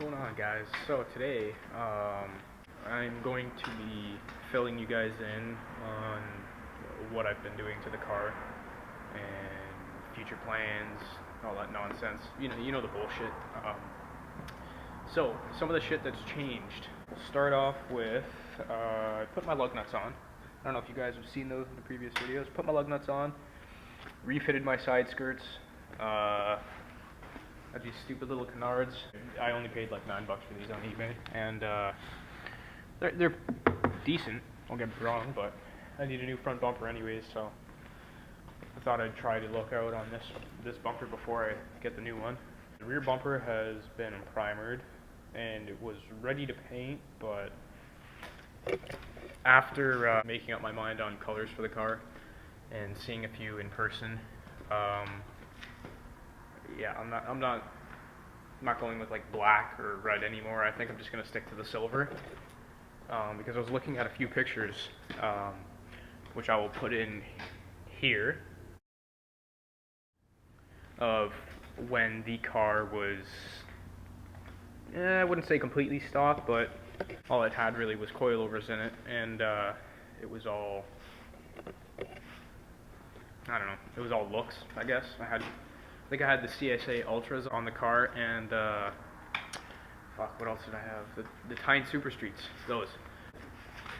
going on, guys? So today, I'm going to be filling you guys in on what I've been doing to the car and future plans, all that nonsense. You know the bullshit. So some of the shit that's changed. We'll start off with I put my lug nuts on. I don't know if you guys have seen those in the previous videos. Put my lug nuts on, refitted my side skirts. These stupid little canards. I only paid like $9 for these on eBay, and they're decent. Don't get me wrong, but I need a new front bumper anyways, so I thought I'd try to look out on this bumper before I get the new one. The rear bumper has been primered, and it was ready to paint, but after making up my mind on colors for the car and seeing a few in person, yeah, I'm not going with like black or red anymore. I think I'm just gonna stick to the silver, because I was looking at a few pictures, which I will put in here, of when the car was, I wouldn't say completely stock, but all it had really was coilovers in it, and it was all, I don't know, it was all looks, I guess. I think I had the CSA Ultras on the car, and fuck, what else did I have? The Tyne Super Streets, those.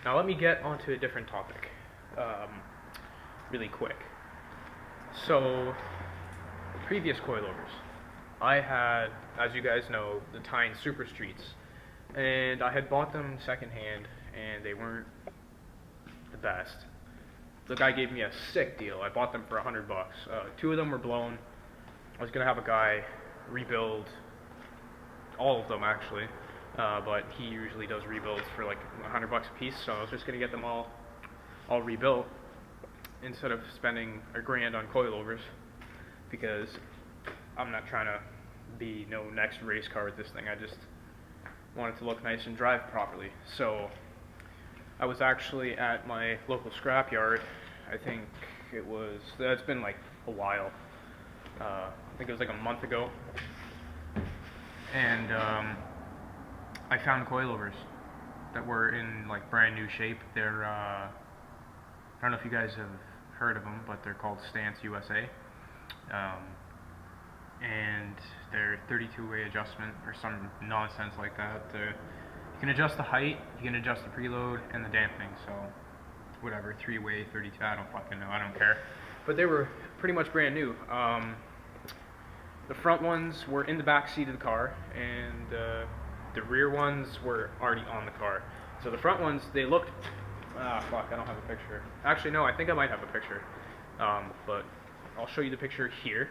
Now let me get onto a different topic, really quick. So, previous coilovers, I had, as you guys know, the Tyne Super Streets, and I had bought them secondhand, and they weren't the best. The guy gave me a sick deal. I bought them for $100. Two of them were blown. I was gonna have a guy rebuild all of them actually, but he usually does rebuilds for like $100 a piece, so I was just gonna get them all rebuilt instead of spending $1,000 on coilovers, because I'm not trying to be no next race car with this thing. I just want it to look nice and drive properly. So I was actually at my local scrapyard. I think it's been like a while. I think it was like a month ago, and I found coilovers that were in like brand new shape. They're I don't know if you guys have heard of them, but they're called Stance USA, and they're 32-way adjustment or some nonsense like that. You can adjust the height, you can adjust the preload and the damping, so whatever, 3-way, 32, I don't fucking know, I don't care. But they were pretty much brand new. The front ones were in the back seat of the car, and the rear ones were already on the car. So the front ones, they looked, fuck, I don't have a picture. Actually, no, I think I might have a picture, but I'll show you the picture here.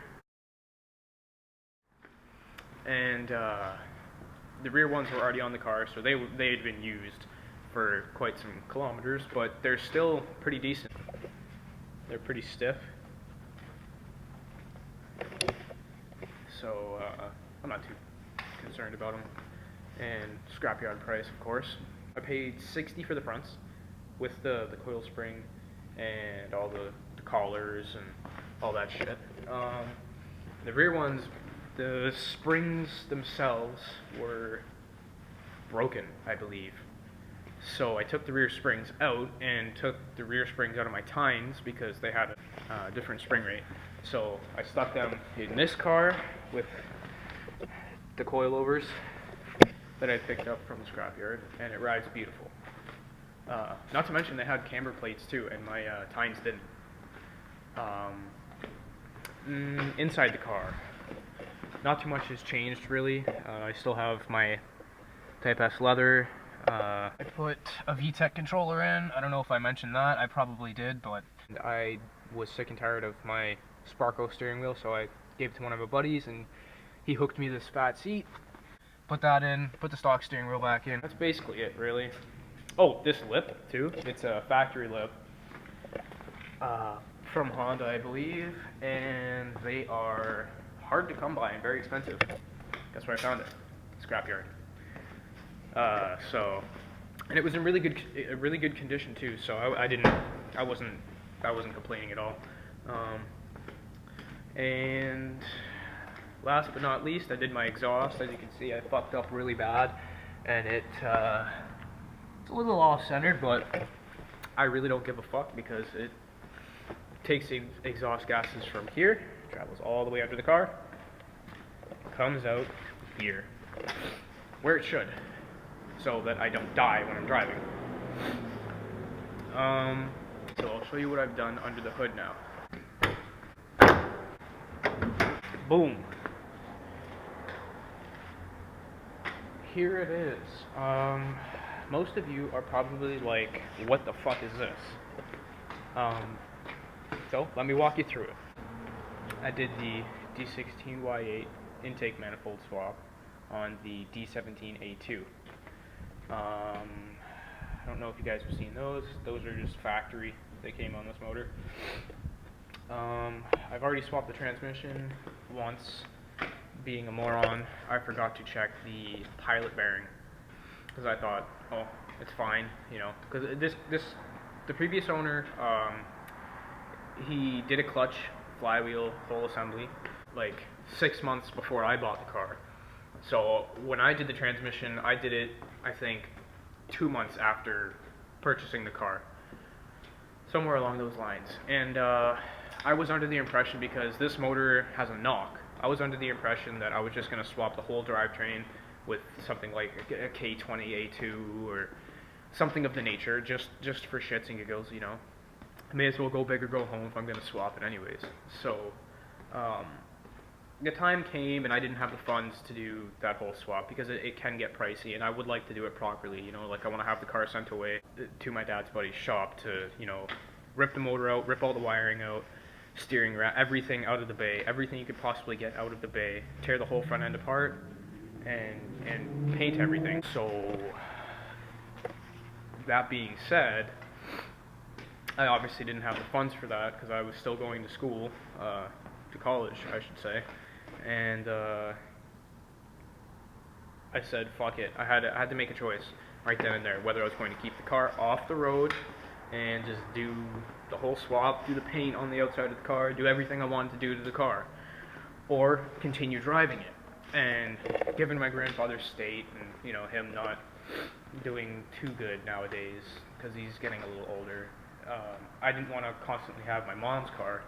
And the rear ones were already on the car, so they had been used for quite some kilometers, but they're still pretty decent. They're pretty stiff. So I'm not too concerned about them. And scrapyard price, of course. I paid $60 for the fronts, with the coil spring and all the collars and all that shit. The rear ones, the springs themselves were broken, I believe. So I took the rear springs out and took the rear springs out of my Tynes because they had a different spring rate. So I stuck them in this car with the coilovers that I picked up from the scrapyard, and it rides beautiful. Not to mention they had camber plates too, and my Tynes didn't. Inside the car, not too much has changed really. I still have my Type S leather. I put a VTEC controller in. I don't know if I mentioned that. I probably did, but I was sick and tired of my Sparco steering wheel, so I gave it to one of my buddies, and he hooked me this fat seat. Put that in, put the stock steering wheel back in. That's basically it, really. Oh, this lip, too. It's a factory lip from Honda, I believe, and they are hard to come by and very expensive. Guess where I found it? Scrapyard. And it was in really good condition too. So I wasn't complaining at all. And last but not least, I did my exhaust. As you can see, I fucked up really bad, and it's a little off-centered, but I really don't give a fuck because it takes the exhaust gases from here, travels all the way under the car, comes out here, where it should, so that I don't die when I'm driving. So I'll show you what I've done under the hood now. Boom. Here it is. Most of you are probably like, what the fuck is this? So let me walk you through it. I did the D16Y8 intake manifold swap on the D17A2. I don't know if you guys have seen those. Those are just factory. They came on this motor. I've already swapped the transmission once. Being a moron, I forgot to check the pilot bearing because I thought, oh, it's fine, you know. Because the previous owner, he did a clutch, flywheel, whole assembly, like 6 months before I bought the car. So when I did the transmission, I did it, I think, 2 months after purchasing the car, somewhere along those lines. And I was under the impression, because this motor has a knock, I was under the impression that I was just going to swap the whole drivetrain with something like a K20A2 or something of the nature, just for shits and giggles, you know. I may as well go big or go home if I'm going to swap it anyways. So the time came and I didn't have the funds to do that whole swap because it can get pricey, and I would like to do it properly, you know. Like, I want to have the car sent away to my dad's buddy's shop to, you know, rip the motor out, rip all the wiring out, steering rack, everything out of the bay, everything you could possibly get out of the bay, tear the whole front end apart, and paint everything. So that being said, I obviously didn't have the funds for that because I was still going to school, to college, I should say, and I said, fuck it. I had to make a choice right then and there, whether I was going to keep the car off the road and just do the whole swap, do the paint on the outside of the car, do everything I wanted to do to the car, or continue driving it. And given my grandfather's state and, you know, him not doing too good nowadays because he's getting a little older, I didn't want to constantly have my mom's car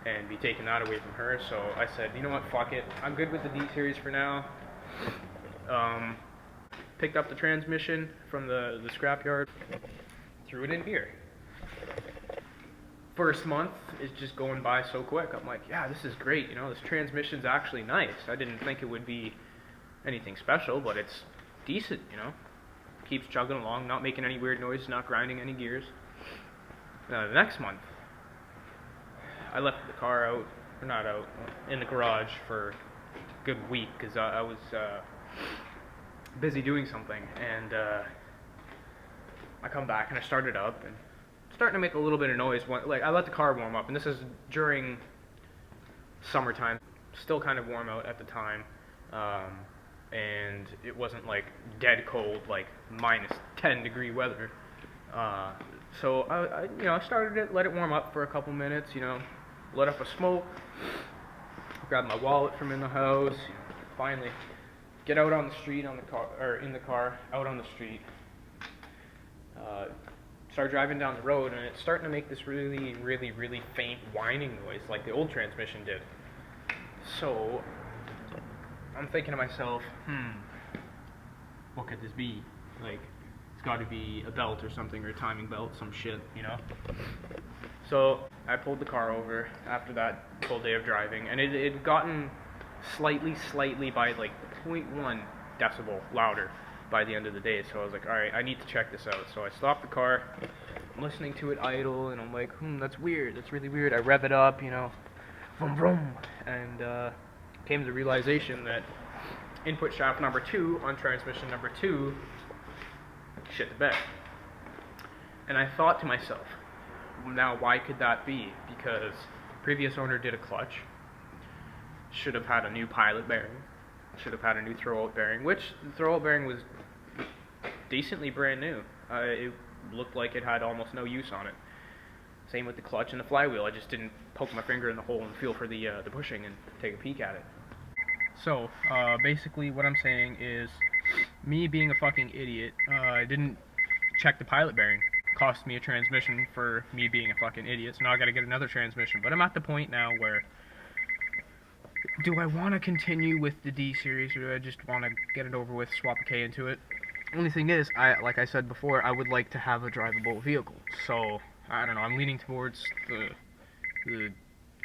and be taking that away from her, so I said, you know what, fuck it, I'm good with the D-Series for now. Picked up the transmission from the scrapyard, threw it in here. First month is just going by so quick. I'm like, yeah, this is great, you know, this transmission's actually nice. I didn't think it would be anything special, but it's decent, you know. Keeps chugging along, not making any weird noises, not grinding any gears. The next month, I left the car out, or not out, in the garage for a good week because I was busy doing something, and I come back and I start it up and it's starting to make a little bit of noise. Like, I let the car warm up, and this is during summertime, still kind of warm out at the time, and it wasn't like dead cold, like minus 10 degree weather. So I you know, I started it, let it warm up for a couple minutes, you know, let up a smoke, grab my wallet from in the house, finally get out on the street on the car, or in the car, out on the street. Start driving down the road, and it's starting to make this really, really, really faint whining noise like the old transmission did. So I'm thinking to myself, what could this be? Like, it's got to be a belt or something, or a timing belt, some shit, you know? So I pulled the car over after that full day of driving, and it had gotten slightly by like 0.1 decibel louder by the end of the day. So I was like, alright, I need to check this out. So I stopped the car, I'm listening to it idle, and I'm like, that's weird, that's really weird. I rev it up, you know, vroom vroom, and came to the realization that input shaft number 2 on transmission number 2 shit the bed. And I thought to myself, now why could that be? Because previous owner did a clutch, should have had a new pilot bearing, should have had a new throwout bearing, which the throwout bearing was decently brand new. It looked like it had almost no use on it. Same with the clutch and the flywheel. I just didn't poke my finger in the hole and feel for the bushing and take a peek at it. So, basically what I'm saying is, me being a fucking idiot, I didn't check the pilot bearing. Cost me a transmission for me being a fucking idiot, so now I gotta get another transmission. But I'm at the point now where, do I want to continue with the D series, or do I just want to get it over with, swap a K into it? Only thing is, like I said before, I would like to have a drivable vehicle. So, I don't know, I'm leaning towards the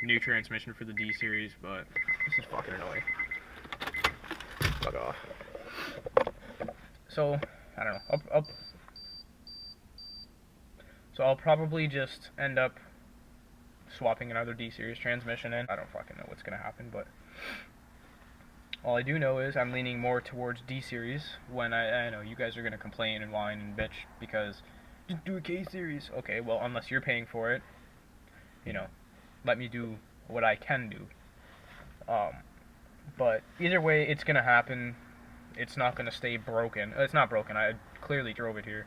new transmission for the D series, but this is fucking annoying. Fuck off. So, I don't know. So I'll probably just end up swapping another D-Series transmission in. I don't fucking know what's gonna happen, but all I do know is I'm leaning more towards D-Series when I know you guys are gonna complain and whine and bitch because just do a K-Series. Okay, well, unless you're paying for it, you know, let me do what I can do. But either way, it's gonna happen. It's not gonna stay broken. It's not broken. I clearly drove it here.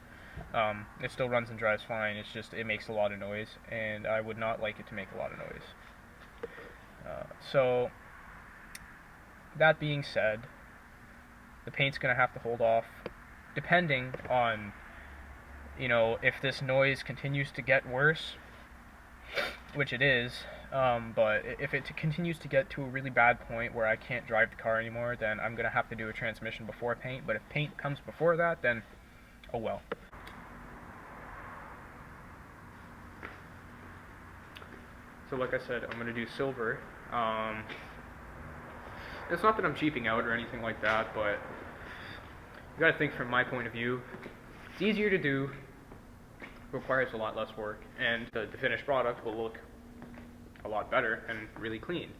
It still runs and drives fine. It's just it makes a lot of noise, and I would not like it to make a lot of noise. So that being said, the paint's gonna have to hold off, depending on, you know, if this noise continues to get worse, which it is. But if it continues to get to a really bad point where I can't drive the car anymore, then I'm gonna have to do a transmission before paint. But if paint comes before that, then oh well. So like I said, I'm gonna do silver. It's not that I'm cheaping out or anything like that, but you gotta think from my point of view. It's easier to do, requires a lot less work, and the finished product will look a lot better and really clean,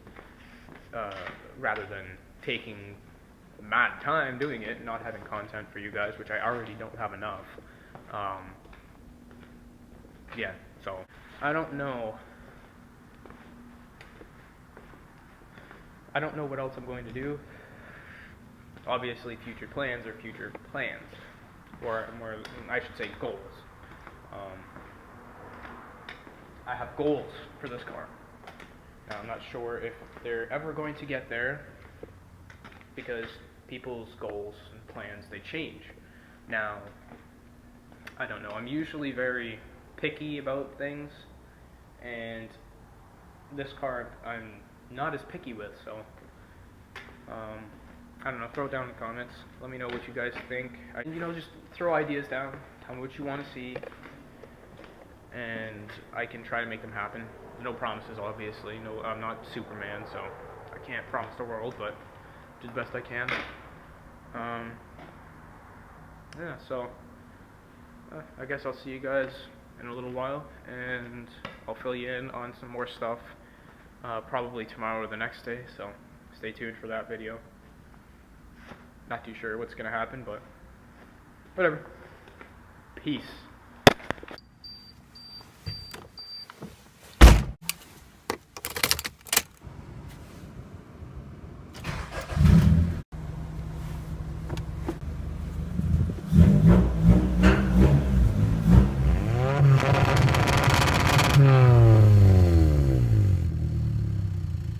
rather than taking mad time doing it and not having content for you guys, which I already don't have enough. Yeah, so I don't know what else I'm going to do. Obviously, future plans are future plans, or more, I should say, goals. I have goals for this car. Now, I'm not sure if they're ever going to get there, because people's goals and plans, they change. Now, I don't know, I'm usually very picky about things, and this car I'm not as picky with, so I don't know, throw it down in the comments, let me know what you guys think. You know, just throw ideas down, tell me what you want to see, and I can try to make them happen. No promises, obviously. No, I'm not Superman, so I can't promise the world, but do the best I can. Yeah, so I guess I'll see you guys in a little while, and I'll fill you in on some more stuff, probably tomorrow or the next day, so stay tuned for that video. Not too sure what's gonna happen, but whatever. Peace.